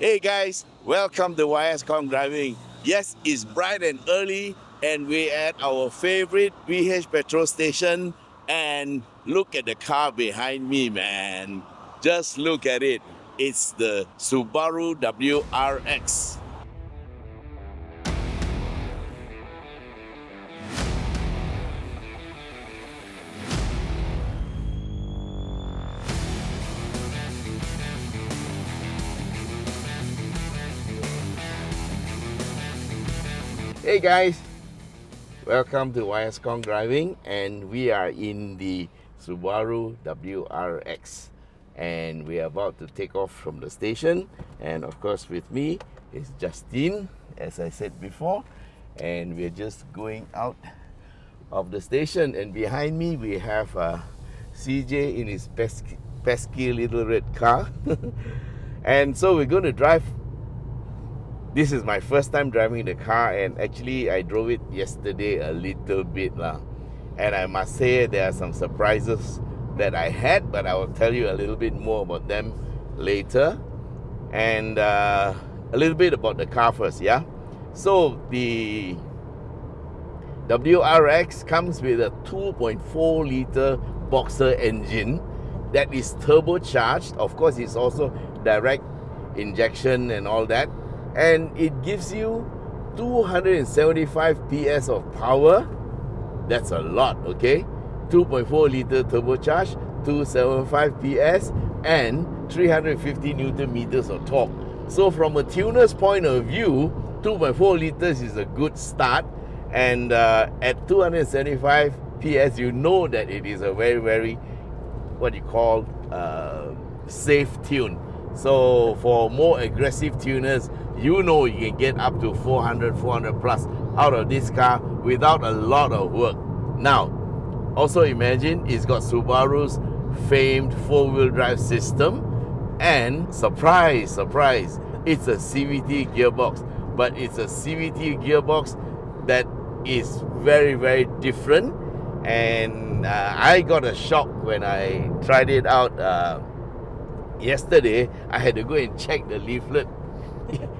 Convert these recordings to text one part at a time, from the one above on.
Hey guys, welcome to Khong Driving. Yes, it's bright and early and we're at our favorite PH petrol station, and look at the car behind me, man. Just look at it. It's the Subaru WRX. Hey guys, welcome to Khong Driving, and we are in the Subaru WRX, and we are about to take off from the station. And of course with me is Justine, as I said before, and we're just going out of the station. And behind me we have Sze Jay in his pesky little red car. And so we're going to drive. This is my first time driving the car, and actually I drove it yesterday a little bit lah. And I must say there are some surprises that I had, but I will tell you a little bit more about them later. And a little bit about the car first, yeah? So the WRX comes with a 2.4 liter boxer engine that is turbocharged. Of course, it's also direct injection and all that. And it gives you 275 PS of power. That's a lot, okay? 2.4 liter turbocharged, 275 PS, and 350 Newton meters of torque. So from a tuner's point of view, 2.4 liters is a good start. And at 275 PS, you know that it is a very, very, what you call, safe tune. So for more aggressive tuners, you know you can get up to 400 plus out of this car without a lot of work. Now, also imagine it's got Subaru's famed 4-wheel drive system, and surprise, it's a CVT gearbox. But it's a CVT gearbox that is very, very different. And I got a shock when I tried it out yesterday. I had to go and check the leaflet.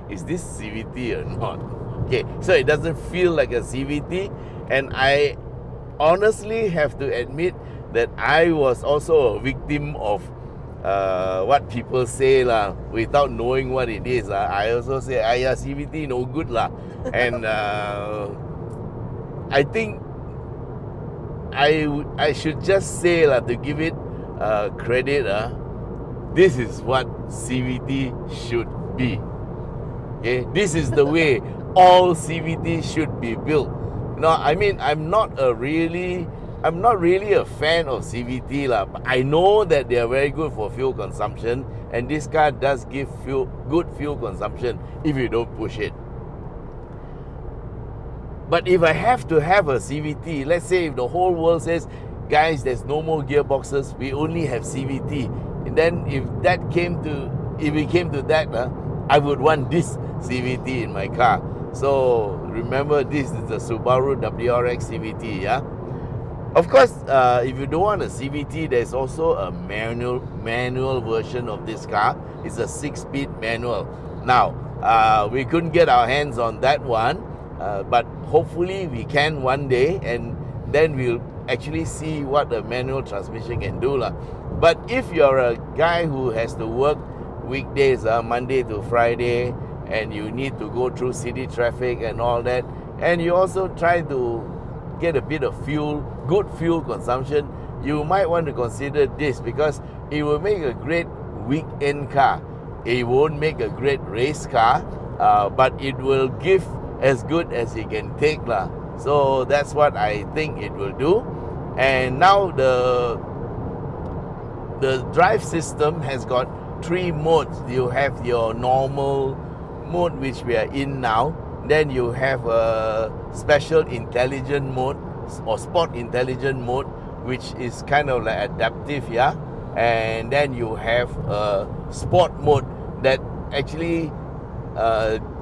Is this CVT or not? Okay, so it doesn't feel like a CVT, and I honestly have to admit that I was also a victim of what people say lah, without knowing what it is. I also say, yeah, CVT no good lah. And I think I should just say lah, to give it credit, this is what CVT should be. Okay, this is the way all CVT should be built. No, I mean, I'm not really a fan of CVT lah, but I know that they are very good for fuel consumption, and this car does give good fuel consumption if you don't push it. But if I have to have a CVT, let's say if the whole world says, guys, there's no more gearboxes, we only have CVT, and then if we came to that, I would want this CVT in my car. So remember, this is the Subaru WRX CVT, yeah? Of course, if you don't want a CVT, there's also a manual version of this car. It's a 6-speed manual. Now, we couldn't get our hands on that one, but hopefully we can one day, and then we'll actually see what a manual transmission can do lah. But if you're a guy who has to work weekdays, Monday to Friday, and you need to go through city traffic and all that, and you also try to get a bit of good fuel consumption, you might want to consider this, because it will make a great weekend car. It won't make a great race car, but it will give as good as it can take lah. So that's what I think it will do. And now the drive system has got 3 modes. You have your normal mode, which we are in now. Then you have a special intelligent mode, or sport intelligent mode, which is kind of like adaptive, yeah. And then you have a sport mode that actually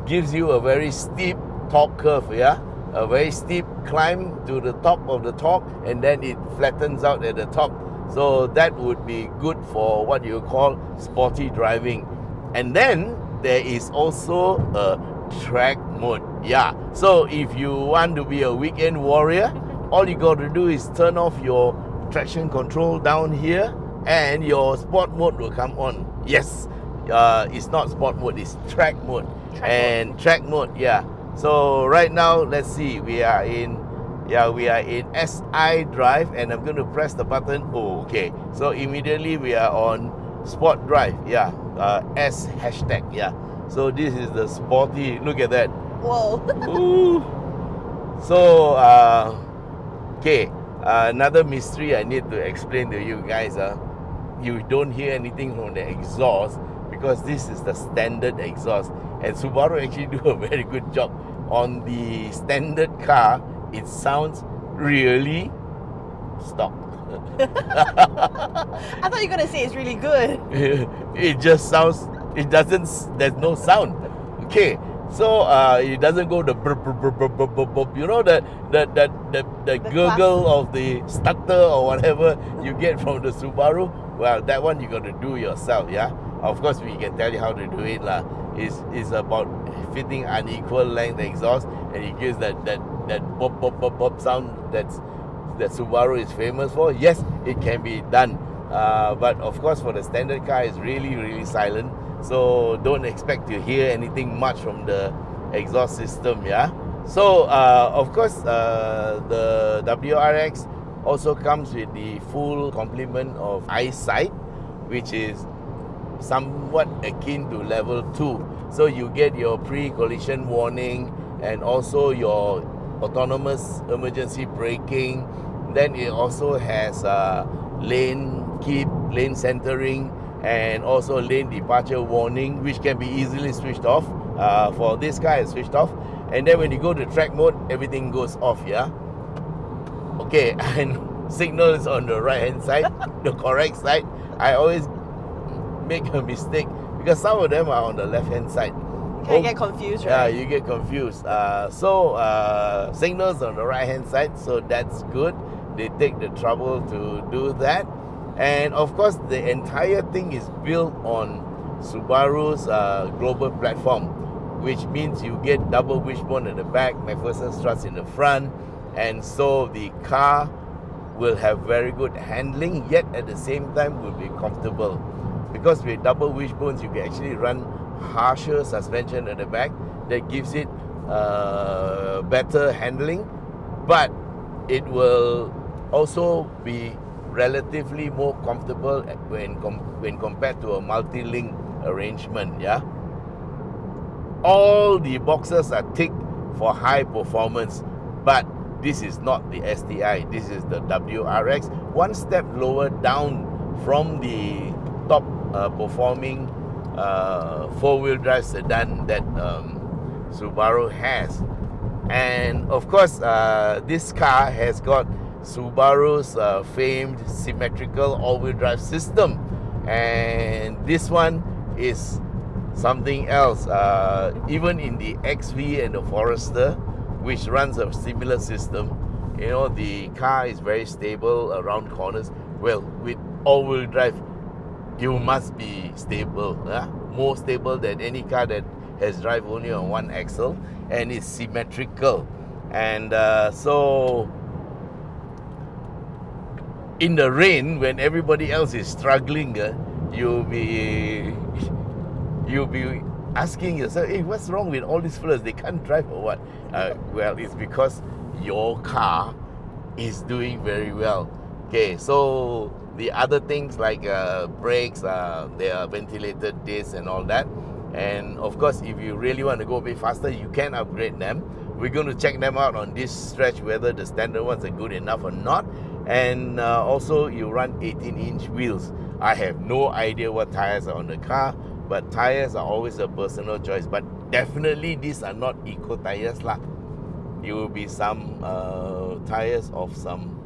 gives you a very steep torque curve, yeah, a very steep climb to the top of the torque, and then it flattens out at the top. So that would be good for what you call sporty driving. And then there is also a track mode. Yeah. So if you want to be a weekend warrior, all you got to do is turn off your traction control down here and your sport mode will come on. Yes. It's not sport mode, it's track mode. Track mode, yeah. So right now, let's see, we are in SI drive and I'm going to press the button. Oh, okay. So immediately we are on sport drive. Yeah. S hashtag. Yeah. So this is the sporty. Look at that. Whoa. Ooh. So okay. Another mystery I need to explain to you guys. You don't hear anything from the exhaust because this is the standard exhaust, and Subaru actually do a very good job on the standard car. It sounds really stop. I thought you were gonna say it's really good. It just sounds. It doesn't. There's no sound. Okay, so it doesn't go the burp, burp, burp, burp, burp, burp, burp. You know the gurgle of the starter or whatever you get from the Subaru. Well, that one you got to do yourself. Yeah, of course we can tell you how to do it lah. It's about fitting unequal length exhaust, and it gives that pop pop pop pop sound that Subaru is famous for. Yes, it can be done, but of course for the standard car it's really silent, so don't expect to hear anything much from the exhaust system. Yeah, so of course the WRX also comes with the full complement of EyeSight, which is somewhat akin to level 2. So you get your pre-collision warning and also your autonomous emergency braking. Then it also has lane centering and also lane departure warning, which can be easily switched off. For this car, it's switched off. And then when you go to track mode, everything goes off. Yeah. Okay, and signal is on the right hand side, the correct side. I always make a mistake because some of them are on the left hand side. You get confused, right? Yeah, you get confused. Signals on the right hand side, so that's good. They take the trouble to do that. And of course, the entire thing is built on Subaru's global platform, which means you get double wishbone at the back, McPherson struts in the front, and so the car will have very good handling, yet at the same time will be comfortable. Because with double wishbones, you can actually run harsher suspension at the back that gives it better handling, but it will also be relatively more comfortable when compared to a multi-link arrangement. Yeah, all the boxes are ticked for high performance, but this is not the STI. This is the WRX, one step lower down from the top performing four-wheel drive sedan that Subaru has. And of course, this car has got Subaru's famed symmetrical all-wheel drive system, and this one is something else. Even in the XV and the Forester, which runs a similar system, you know, the car is very stable around corners. Well, with all-wheel drive, you must be stable, more stable than any car that has drive only on one axle, and it's symmetrical. And so in the rain, when everybody else is struggling, you'll be asking yourself, hey, what's wrong with all these fellas? They can't drive or what? Well, it's because your car is doing very well. Okay, so the other things like brakes, they are ventilated discs and all that. And of course, if you really want to go a bit faster, you can upgrade them. We're going to check them out on this stretch, whether the standard ones are good enough or not. And also, you run 18-inch wheels. I have no idea what tires are on the car, but tires are always a personal choice. But definitely, these are not eco tires lah. It will be some tires of some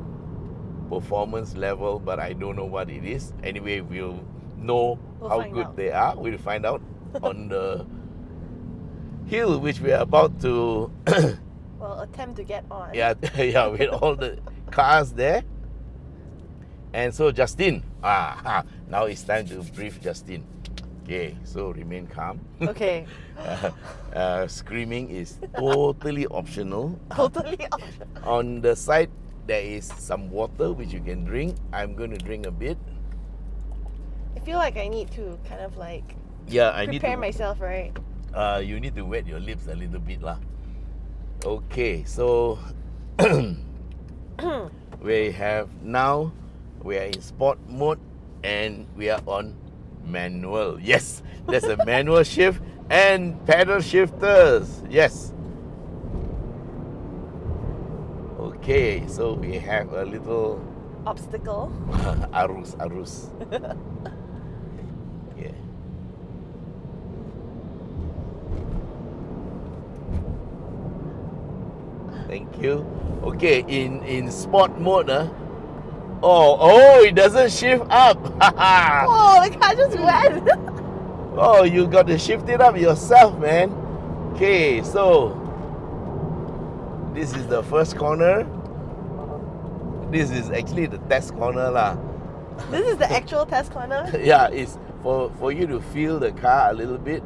performance level, but I don't know what it is. Anyway, we'll know how good they are. We'll find out on the hill which we are about to attempt to get on. Yeah, with all the cars there. And so Justin, now it's time to brief Justin. Okay, so remain calm. Okay. Screaming is totally optional. Totally optional. On the side, there is some water which you can drink. I'm going to drink a bit. I feel like I need to kind of like Yeah, I need prepare to. myself, right? You need to wet your lips a little bit, lah. Okay, so we are in sport mode and we are on manual. Yes, there's a manual shift and pedal shifters. Yes. Okay, so we have a little Obstacle. arus. Yeah. Thank you. Okay, in sport mode, oh, it doesn't shift up. Oh, the car just went. Oh, you got to shift it up yourself, man. Okay, so this is the first corner. This is actually the test corner, lah. This is the actual test corner. Yeah, it's for you to feel the car a little bit.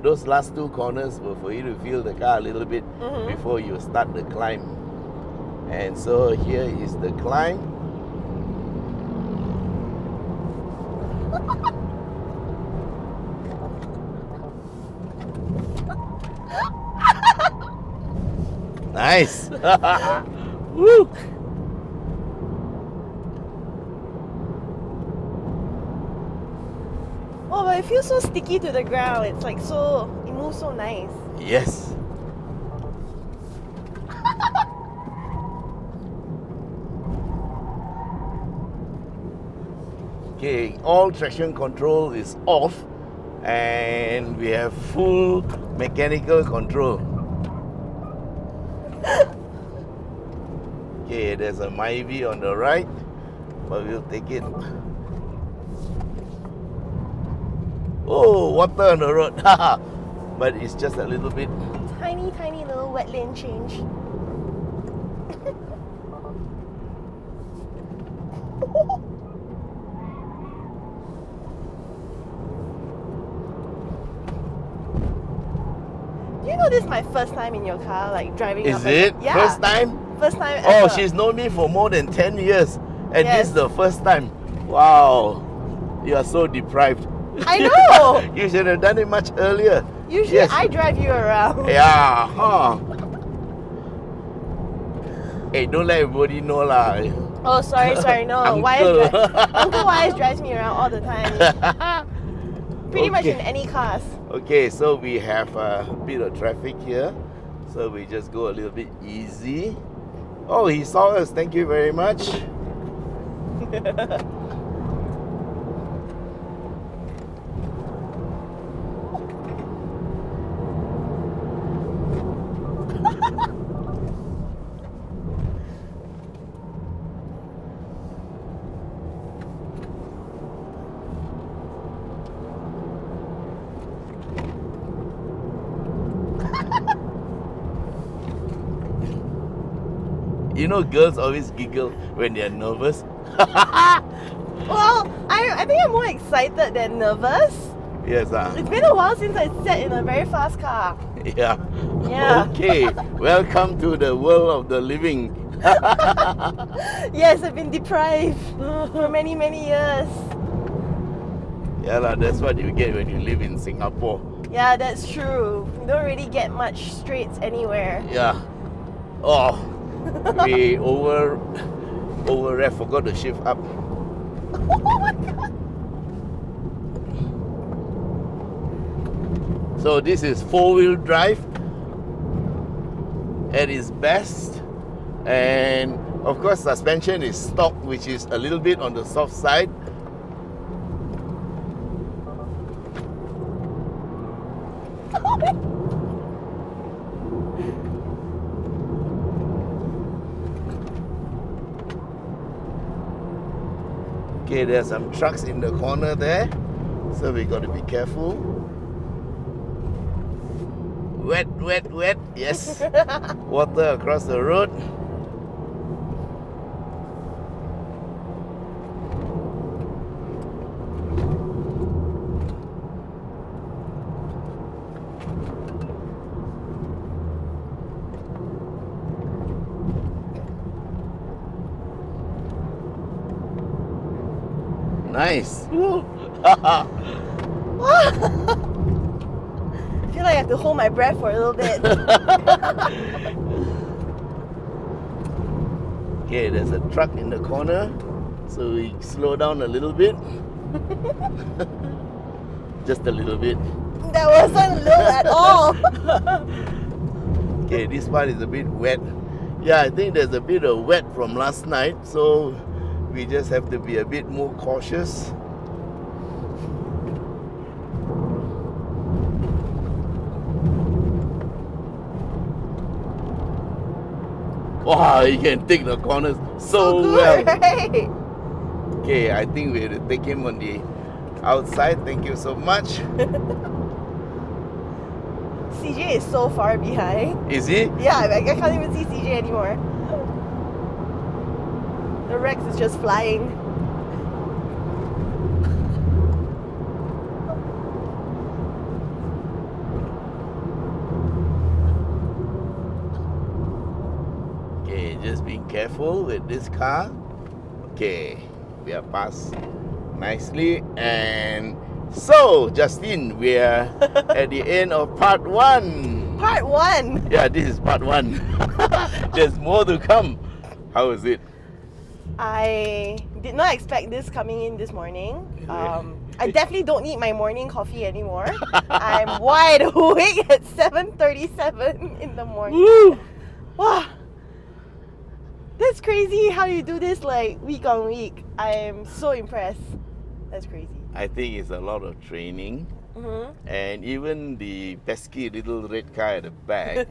Those last two corners were for you to feel the car a little bit before you start the climb. And so here is the climb. Nice. Woo. Oh, but it feels so sticky to the ground. It's like it moves so nice. Yes. Okay, all traction control is off and we have full mechanical control. Okay, there's a Myvi on the right, but we'll take it. Oh, water on the road. But it's just a little bit. Tiny, tiny little wet lane change. Do you know this is my first time in your car, like driving Is up? it? Yeah. First time? First time Oh, ever. she's known me for more than 10 years. And Yes. this is the first time. Wow. You are so deprived. I know. You should have done it much earlier. Usually Yes. I drive you around. Yeah, huh. Hey, don't let everybody know lah. Oh, sorry, no. Uncle. Uncle Wise drives me around all the time. Pretty much Okay. in any cars. Okay, so we have a bit of traffic here. So we just go a little bit easy. Oh, he saw us. Thank you very much. You know, girls always giggle when they're nervous. Well, I think I'm more excited than nervous. Yes, It's been a while since I sat in a very fast car. yeah. Yeah. Okay, welcome to the world of the living. Yes, I've been deprived for many, many years. Yeah, lah, that's what you get when you live in Singapore. Yeah, that's true. You don't really get much straights anywhere. Yeah. Oh, we over forgot to shift up. Oh my god. So this is 4-wheel drive at its best, and of course suspension is stock, which is a little bit on the soft side. Okay, there's some trucks in the corner there, so we got to be careful. Wet, wet, wet. Yes. Water across the road. Nice. Woo. I feel like I have to hold my breath for a little bit. Okay, there's a truck in the corner, so we slow down a little bit. Just a little bit. That wasn't little at all. Okay, this part is a bit wet. Yeah, I think there's a bit of wet from last night, so we just have to be a bit more cautious. Wow, you can take the corners so well. Good, right? Okay, I think we have to take him on the outside. Thank you so much. CJ is so far behind. Is he? Yeah, I can't even see CJ anymore. The Rex is just flying. Okay, just being careful with this car. Okay, we are passed nicely. And so, Justin, we are at the end of part 1. Part 1. Yeah, this is part 1. There's more to come. How is it? I did not expect this coming in this morning. I definitely don't need my morning coffee anymore. I'm wide awake at 7:37 in the morning. Woo! Wow. That's crazy how you do this like week on week. I'm so impressed. That's crazy. I think it's a lot of training. And even the pesky little red car at the back,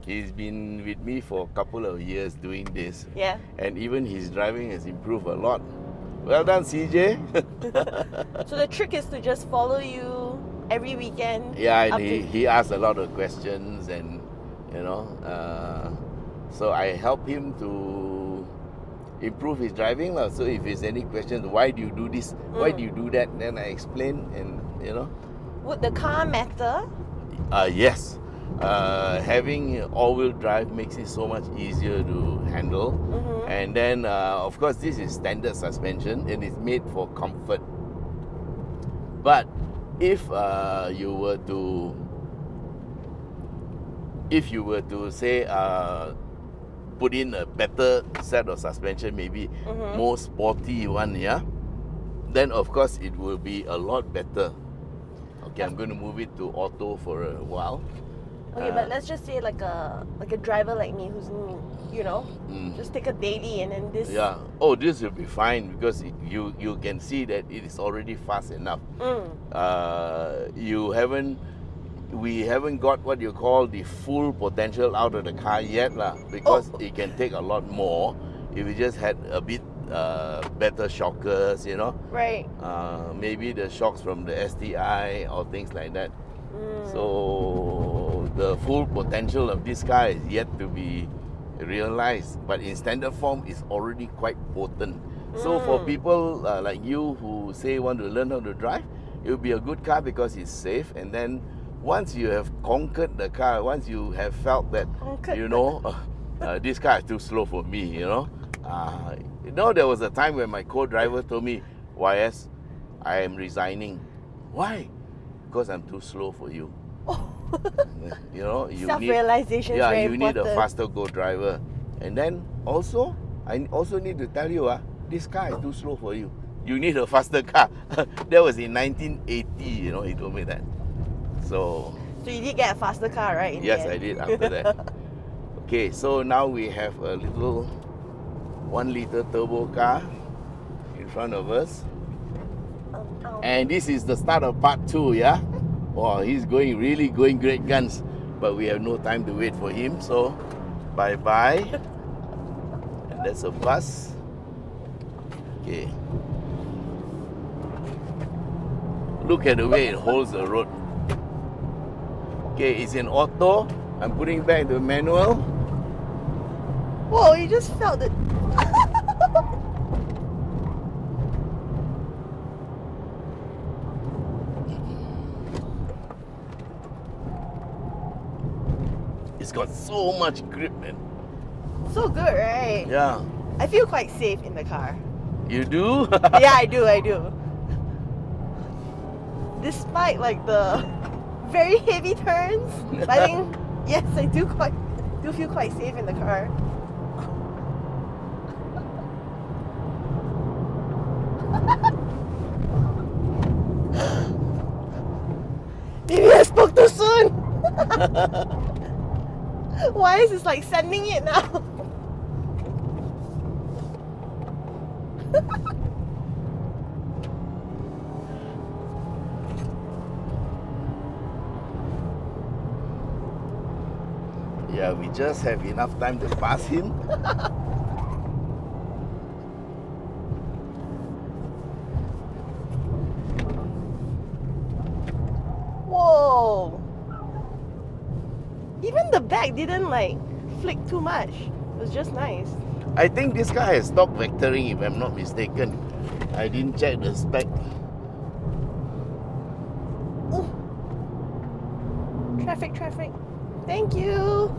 he's been with me for a couple of years doing this. Yeah. And even his driving has improved a lot. Well done, Sze Jay. So the trick is to just follow you every weekend. Yeah, up and he asks a lot of questions, and you know, so I help him to improve his driving. So if there's any questions, why do you do this? Why do you do that? Then I explain, and you know. Would the car matter? Yes. Having all-wheel drive makes it so much easier to handle. And then, of course, this is standard suspension and it's made for comfort. But if you were to say put in a better set of suspension, maybe more sporty one, yeah, then of course it will be a lot better. Okay, I'm going to move it to auto for a while. Okay, but let's just say like a driver like me who's new, you know, just take a daily and then this. Yeah. Oh, this will be fine because you can see that it is already fast enough. We haven't got what you call the full potential out of the car yet, because it can take a lot more if we just had a bit better shockers, you know. Right. Maybe the shocks from the STI or things like that. So the full potential of this car is yet to be realized, but in standard form it's already quite potent. So for people like you who say want to learn how to drive, it will be a good car because it's safe. And then once you have conquered the car, once you have felt that this car is too slow for me, you know, there was a time when my co-driver told me, YS, I am resigning. Why? Because I'm too slow for you. You know, self-realization is very important. You need a faster co-driver. And then also, I also need to tell you, this car is too slow for you. You need a faster car. That was in 1980, you know, he told me that. So you did get a faster car, right? Yes, I did after that. Okay, so now we have a little 1-liter turbo car in front of us. And this is the start of part 2, yeah? Wow, he's really going great guns. But we have no time to wait for him, so bye-bye. And that's a bus. Okay. Look at the way it holds the road. Okay, it's in auto. I'm putting back the manual. Whoa, you just felt it. It's got so much grip, man. So good, right? Yeah. I feel quite safe in the car. You do? Yeah, I do. despite like the very heavy turns. But I think yes, I do feel quite safe in the car. Maybe I spoke too soon. Why is it like sending it now? Yeah, we just have enough time to pass him. Whoa! Even the back didn't like flick too much. It was just nice. I think this car has stopped vectoring, if I'm not mistaken. I didn't check the spec. Ooh. Traffic. Thank you.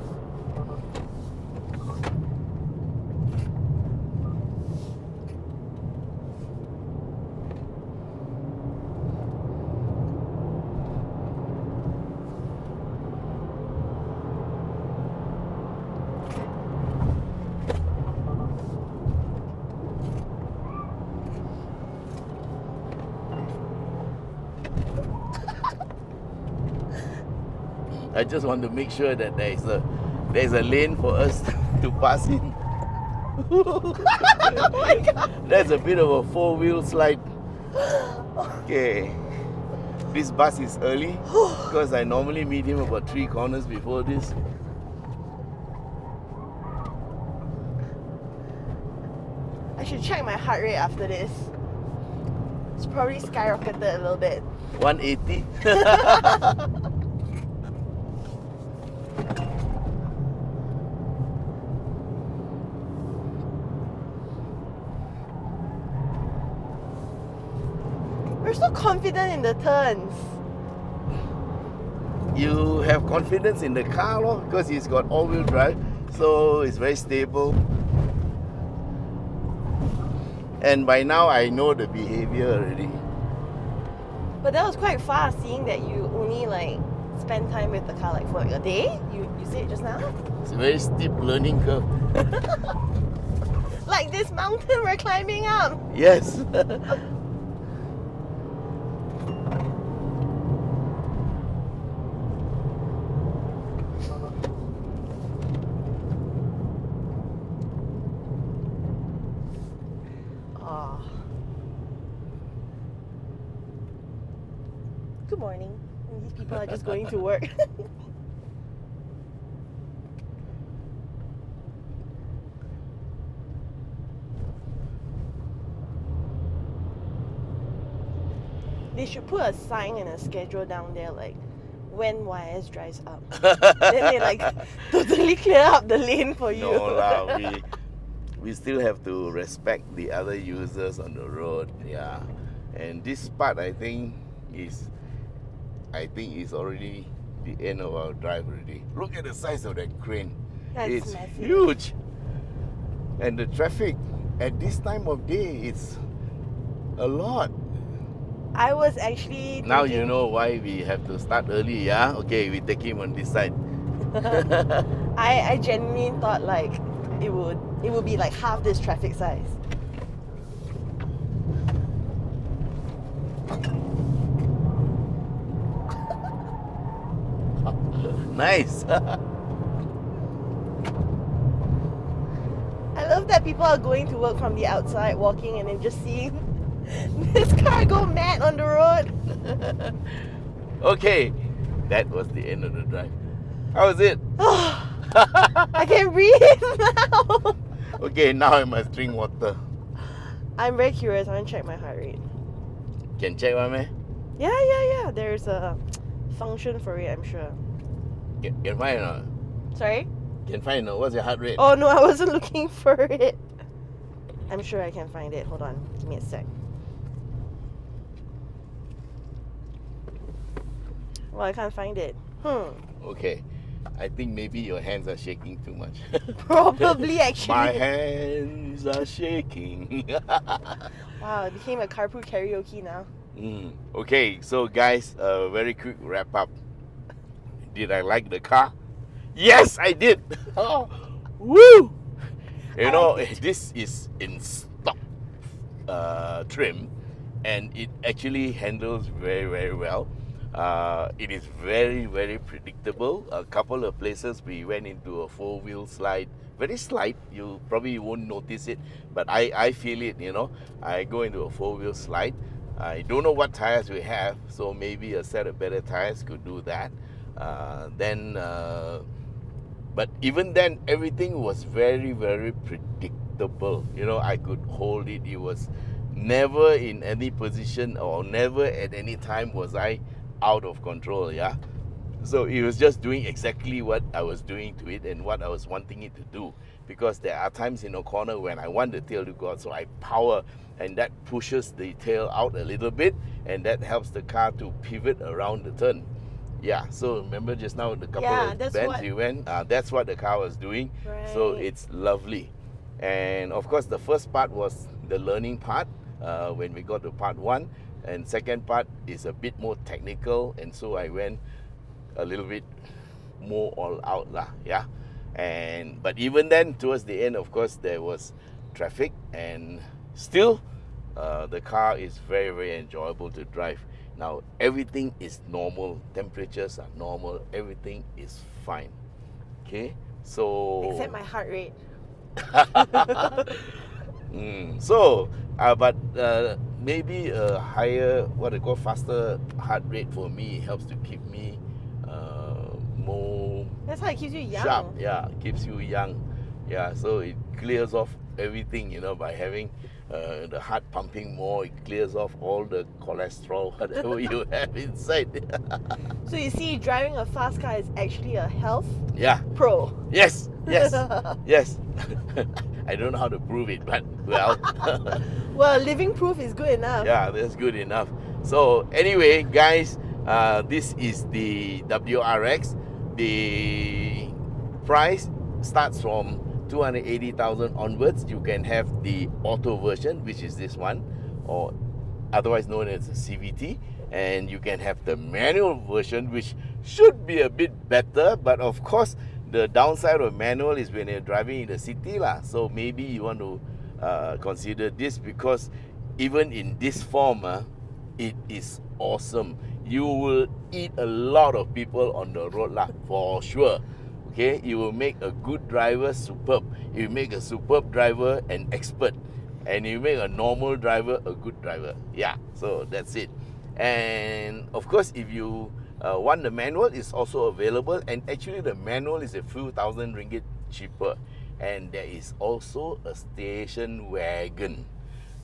I just want to make sure that there's a lane for us to pass in. Oh my god. That's a bit of a 4-wheel slide. Okay. This bus is early because I normally meet him about 3 corners before this. I should check my heart rate after this. It's probably skyrocketed a little bit. 180. We're so confident in the turns. You have confidence in the car lor, because it's got all-wheel drive, so it's very stable. And by now I know the behavior already. But that was quite fast, seeing that you only like spend time with the car like for like a day. You said just now. It's a very steep learning curve. Like this mountain we're climbing up. Yes. Good morning. And these people are just going to work. They should put a sign and a schedule down there like when YS drives up. Then they like totally clear up the lane for you. No lah, we still have to respect the other users on the road. Yeah. And this part I think is already the end of our drive already. Look at the size of that crane. That's it's massive. huge. And the traffic at this time of day, it's a lot. I was actually Now thinking, you know why we have to start early, yeah? Okay, we take him on this side. I genuinely thought like it would be like half this traffic size. Nice. I love that people are going to work from the outside, walking, and then just seeing this car go mad on the road. Okay, that was the end of the drive. How was it? I can breathe now. Okay, now I must drink water. I'm very curious. I want to check my heart rate. Can check one, man? Yeah. There's a function for it, I'm sure. Can find or not? Sorry? Can find or not? What's your heart rate? Oh no, I wasn't looking for it. I'm sure I can find it. Hold on. Give me a sec. Well, I can't find it. Okay. I think maybe your hands are shaking too much. Probably, actually. My hands are shaking. Wow, it became a carpool karaoke now. Okay, so guys, very quick wrap up. Did I like the car? Yes, I did. Oh, woo! You know, this is in stock trim, and it actually handles very, very well. It is very, very predictable. A couple of places we went into a four-wheel slide, very slight. You probably won't notice it, but I feel it. You know, I go into a four-wheel slide. I don't know what tires we have, so maybe a set of better tires could do that. But even then, everything was very, very predictable. You know, I could hold it. It was never in any position, or never at any time was I out of control. Yeah. So it was just doing exactly what I was doing to it and what I was wanting it to do. Because there are times in a corner when I want the tail to go out, so I power, and that pushes the tail out a little bit, and that helps the car to pivot around the turn. Yeah, so remember just now the couple of bends we went, that's what the car was doing. Right. So it's lovely. And of course the first part was the learning part, when we got to part 1, and second part is a bit more technical, and so I went a little bit more all out lah, yeah. But even then, towards the end, of course, there was traffic, and still the car is very, very enjoyable to drive. Now everything is normal, temperatures are normal, everything is fine. Okay, so except my heart rate. But maybe a higher, what they call faster heart rate for me helps to keep me more. That's how it keeps you young. Sharp, yeah, keeps you young. Yeah, so it clears off everything, you know, by having the heart pumping more. It clears off all the cholesterol, whatever you have inside. So you see, driving a fast car is actually a health pro. Yes. Yes. I don't know how to prove it, but well. Well, living proof is good enough. Yeah, that's good enough. So anyway, guys, this is the WRX. The price starts from 280,000 onwards. You can have the auto version, which is this one, or otherwise known as a CVT, and you can have the manual version, which should be a bit better, but of course the downside of manual is when you're driving in the city lah. So maybe you want to consider this, because even in this form, it is awesome. You will eat a lot of people on the road lah, for sure. Okay, you will make a good driver superb. You make a superb driver an expert, and you make a normal driver a good driver. Yeah, so that's it. And of course, if you want the manual, it's also available, and actually the manual is a few thousand ringgit cheaper. And there is also a station wagon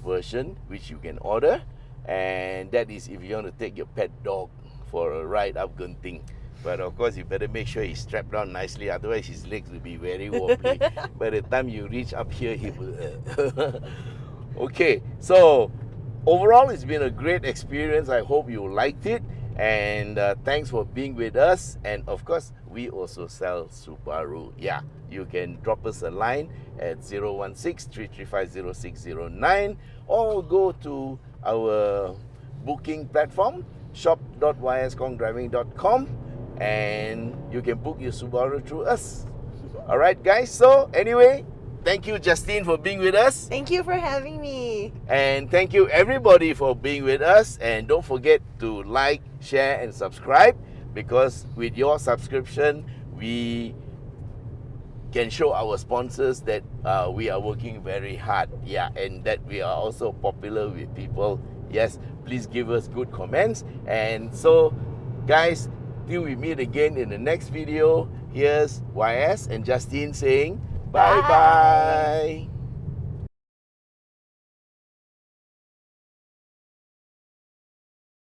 version which you can order, and that is if you want to take your pet dog for a ride up Genting. But of course, you better make sure he's strapped down nicely, otherwise his legs will be very wobbly. By the time you reach up here, he will. Okay, so overall, it's been a great experience. I hope you liked it, and thanks for being with us. And of course, we also sell Subaru. Yeah, you can drop us a line at 016-335-0609, or go to our booking platform, shop.yskhongdriving.com, and you can book your Subaru through us. All right, guys. So anyway, thank you, Justine, for being with us. Thank you for having me. And thank you, everybody, for being with us. And don't forget to like, share, and subscribe, because with your subscription, we can show our sponsors that we are working very hard. Yeah, and that we are also popular with people. Yes, please give us good comments. And so, guys, till we meet again in the next video, here's YS and Justine saying bye-bye.